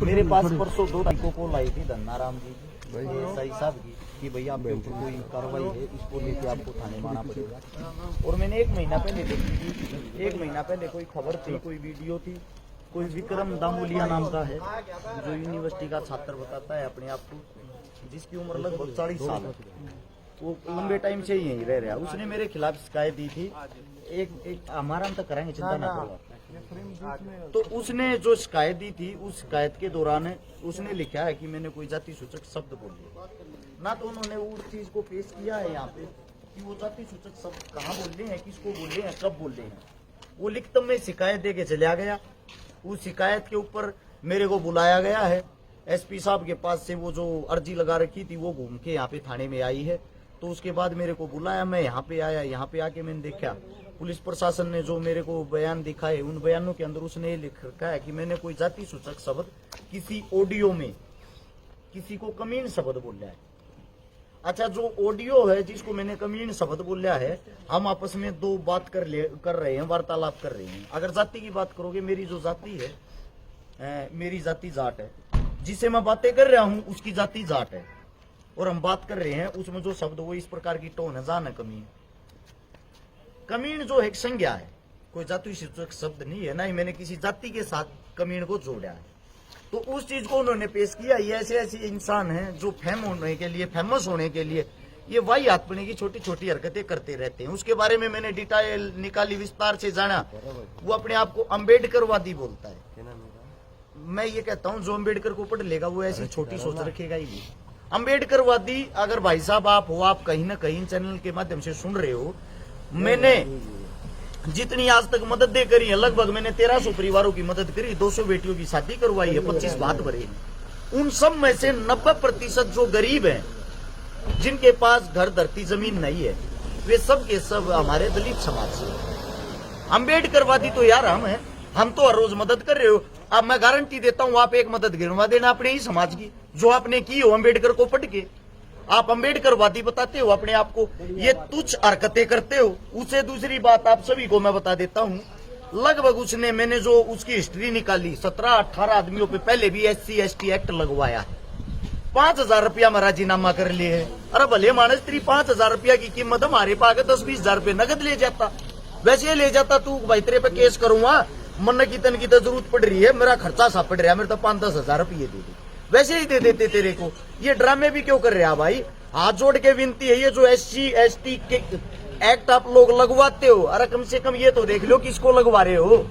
मेरे पास परसों 2 तारीख को कॉल आई थी धन्नाराम जी सही साहब की कि भैया आपके ऊपर कोई कार्रवाई है, इसको लेके आपको थाने में आना पड़ेगा। और मैंने 1 महीना पहले देखी थी, 1 महीना पहले कोई खबर थी, कोई वीडियो थी, कोई विक्रम दामोलिया नाम का है जो यूनिवर्सिटी का छात्र बताता है अपने आप को, जिसकी उम्र लगभग 40 साल है, वो लंबे टाइम से यहीं रह रहा है। उसने मेरे खिलाफ शिकायत दी थी, एक हमारा हम तक कराएंगे, चिंता ना करो। तो उसने जो शिकायत दी थी, उस शिकायत के दौरान उसने लिखा है कि मैंने कोई जाति सूचक शब्द बोले ना, तो उन्होंने उस चीज को पेश किया है यहाँ पे कि वो जाति सूचक शब्द कहाँ बोले हैं, किसको बोले हैं, कब बोले हैं। वो लिखित में शिकायत दे के चला गया। उस शिकायत के ऊपर मेरे को बुलाया गया है, एसपी साहब के पास से वो जो अर्जी लगा रखी थी वो घूम के यहाँ पे थाने में आई है। तो उसके बाद मेरे को बुलाया, मैं यहाँ पे आया, यहाँ पे आके मैंने देखा पुलिस प्रशासन ने जो मेरे को बयान दिखाए, उन बयानों के अंदर उसने ये लिख रखा है कि मैंने कोई जाति सूचक शब्द किसी ऑडियो में किसी को कमीन शब्द बोला है। अच्छा, जो ऑडियो है जिसको मैंने कमीन शब्द बोला है, हम आपस में 2 बात कर रहे हैं, वार्तालाप कर रहे हैं। अगर जाति की बात करोगे, मेरी जो जाति है, मेरी जाति जाट है, जिसे मैं बातें कर रहा हूँ उसकी जाति जाट है, और हम बात कर रहे हैं उसमें जो शब्द वो इस प्रकार की टोन है, जान है कमीन। कमीन जो एक संज्ञा है, कोई जाति सूचक शब्द नहीं है, ना ही मैंने किसी जाति के साथ कमीन को जोड़ा है। तो उस चीज को उन्होंने पेश किया। ये ऐसे इंसान हैं जो फेमस होने के लिए ये वाही आत्मने की छोटी छोटी हरकतें करते रहते हैं। उसके बारे में मैंने डिटेल निकाली, विस्तार से जाना। वो अपने आप को अम्बेडकरवादी बोलता है। मैं ये कहता हूँ जो अम्बेडकर को पढ़ लेगा वो ऐसी छोटी सोच रखेगा ही नहीं। अम्बेडकरवादी अगर भाई साहब आप हो, आप कहीं ना कहीं चैनल के माध्यम से सुन रहे हो, मैंने जितनी आज तक मदद दे करी है, लगभग मैंने 1300 परिवारों की मदद करी, 200 बेटियों की शादी करवाई है, 25 भात भरे। उन सब में से 90% जो गरीब हैं, जिनके पास घर धरती जमीन नहीं है, वे सब के सब हमारे दलित समाज से। अम्बेडकरवादी तो यार हम तो हर रोज मदद कर रहे हो। अब मैं गारंटी देता हूं, आप एक मदद गिनवा देना अपने ही समाज की जो आपने की हो अम्बेडकर को पढ़ के। आप अम्बेडकरवादी बताते हो अपने आप को, ये तुच्छ हरकतें करते हो। उसे दूसरी बात आप सभी को मैं बता देता हूं, लगभग मैंने जो उसकी हिस्ट्री निकाली, 17-18 आदमियों पे पहले भी SC ST एक्ट लगवाया है, 5000 रुपया में राजीनामा कर लिए है। अरे भले मानस तेरी 5000 रुपया की कीमत हमारे पास 10-20 हजार रुपये नगद ले जाता, वैसे ले जाता तू भाई तेरे पे केस करूंगा, मन की तन की तो जरूरत पड़ रही है, मेरा खर्चा सा पड़ रहा है, मेरे तो 5-10 हजार रुपये दे दे, वैसे ही दे देते तेरे को। ये ड्रामे भी क्यों कर रहे हैं भाई? हाथ जोड़ के विनती है, ये जो SC ST के एक्ट आप लोग लगवाते हो, अरे कम से कम ये तो देख लो किसको लगवा रहे हो।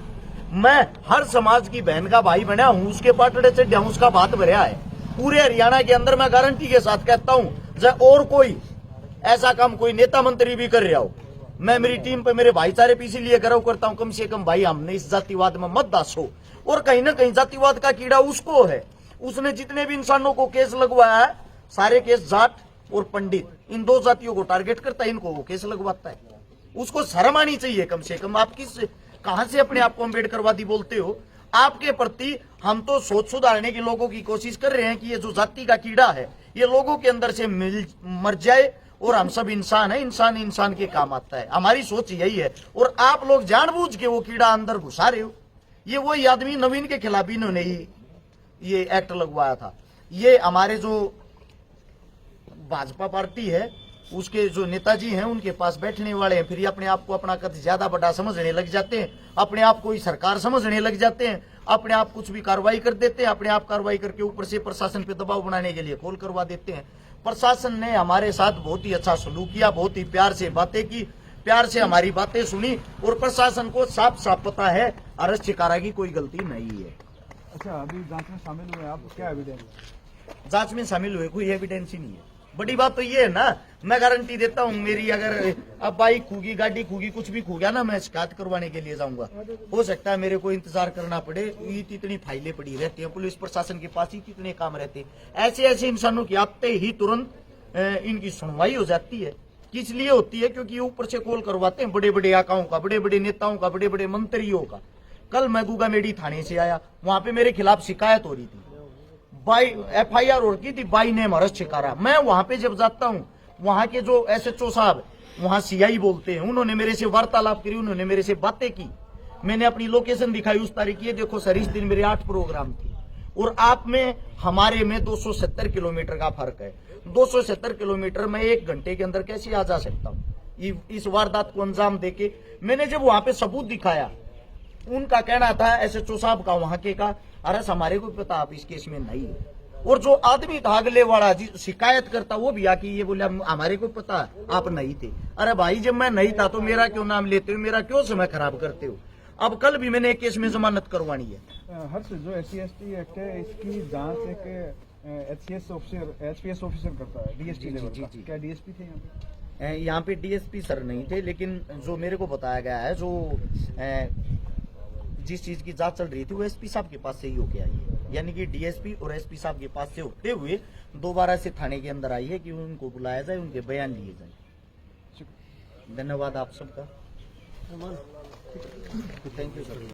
मैं हर समाज की बहन का भाई बना हूं, उसके पाटड़े से डाउस का बात भरा है पूरे हरियाणा के अंदर। मैं गारंटी के साथ कहता हूं, जब और कोई ऐसा काम कोई नेता मंत्री भी कर रहा हो, मैं मेरी टीम पे मेरे भाईचारे पे इसीलिए कराव करता हूं, कम से कम भाई हमने इस जातिवाद में मत दासो। और कहीं ना कहीं जातिवाद का कीड़ा उसको है। उसने जितने भी इंसानों को केस लगवाया है, सारे केस जाट और पंडित, इन 2 जातियों को टारगेट करता है, इनको वो केस लगवाता है। उसको शर्म आनी चाहिए कम से कम। आप कहां से अपने आप को अम्बेडकरवादी बोलते हो? आपके प्रति हम तो सोच सुधारने के लोगों की कोशिश कर रहे हैं कि ये जो जाति का कीड़ा है ये लोगों के अंदर से मर जाए, और हम सब इंसान है, इंसान इंसान के काम आता है, हमारी सोच यही है। और आप लोग जानबूझ के वो कीड़ा अंदर घुसा रहे हो। ये वही आदमी नवीन के खिलाफ इन्होंने ये एक्ट लगवाया था। ये हमारे जो भाजपा पार्टी है उसके जो नेताजी हैं उनके पास बैठने वाले हैं, फिर ये अपने आप को अपना कद ज्यादा बड़ा समझने लग जाते हैं, अपने आप को ही सरकार समझने लग जाते हैं, अपने आप कुछ भी कार्रवाई कर देते हैं, अपने आप कार्रवाई करके ऊपर से प्रशासन पे दबाव बनाने के लिए कॉल करवा देते हैं। प्रशासन ने हमारे साथ बहुत ही अच्छा सलूक किया, बहुत ही प्यार से बातें की, प्यार से हमारी बातें सुनी, और प्रशासन को साफ साफ पता है अरेस्ट शिकारा की कोई गलती नहीं है। अच्छा, अभी जांच में शामिल हुए आप, क्या एविडेंस? जांच में शामिल हुए कोई एविडेंस ही नहीं है। बड़ी बात तो ये है ना, मैं गारंटी देता हूँ, मेरी अगर अब बाइक खूगी, गाड़ी खूगी, कुछ भी खू गया ना, मैं शिकायत करवाने के लिए जाऊंगा। हो सकता है मेरे को इंतजार करना पड़े, इतनी फाइलें पड़ी रहती हैं, पुलिस प्रशासन के पास ही कितने काम रहते हैं। ऐसे इंसानों की आते ही तुरंत इनकी सुनवाई हो जाती है। किस लिए होती है? क्योंकि ऊपर से कॉल करवाते हैं बड़े बड़े आकाओं का, बड़े बड़े नेताओं का, बड़े बड़े मंत्रियों का। कल मैं गुगामेडी थाने से आया, वहां पे मेरे खिलाफ शिकायत हो रही थी, FIR हो रही थी, बाई नेम अरेस्ट शिकारा। मैं वहां पे जब जाता हूं, वहां के जो SHO साहब, वहां CI बोलते हैं, उन्होंने मेरे से वार्तालाप करी, उन्होंने मेरे से बातें की, मैंने अपनी लोकेशन दिखाई उस तारीख, ये देखो सर इस दिन मेरे 8 प्रोग्राम थे। और आप में हमारे में 270 किलोमीटर का फर्क है। 270 किलोमीटर में 1 घंटे के अंदर कैसे आ जा सकता हूँ इस वारदात को अंजाम देके। मैंने जब वहां पे सबूत दिखाया, उनका कहना था एसएचओ साहब का वहां के का, अरे हमारे को पता आप इस केस में नहीं है। और जो आदमी था अगले वाला जी शिकायत करता, वो भी आके ये बोला हमारे को पता आप नहीं थे। अरे भाई जब मैं नहीं था तो मेरा क्यों नाम लेते हो, मेरा क्यों समय खराब करते हो। अब कल भी मैंने एक केस में जमानत करवानी है। हर्ष, जो SC/ST एक्ट है इसकी जांच एक HPS ऑफिसर करता है, DSP लेवल का। क्या DSP थे यहाँ पे? यहाँ पे DSP सर नहीं थे, लेकिन जो मेरे को बताया गया है, जो जिस चीज की जांच चल रही थी वो SP साहब के पास से ही होके आई है। यानी कि DSP और SP साहब के पास से होते हुए दोबारा से थाने के अंदर आई है कि उनको बुलाया जाए, उनके बयान लिए जाए। धन्यवाद आप सबका। Thank you sir.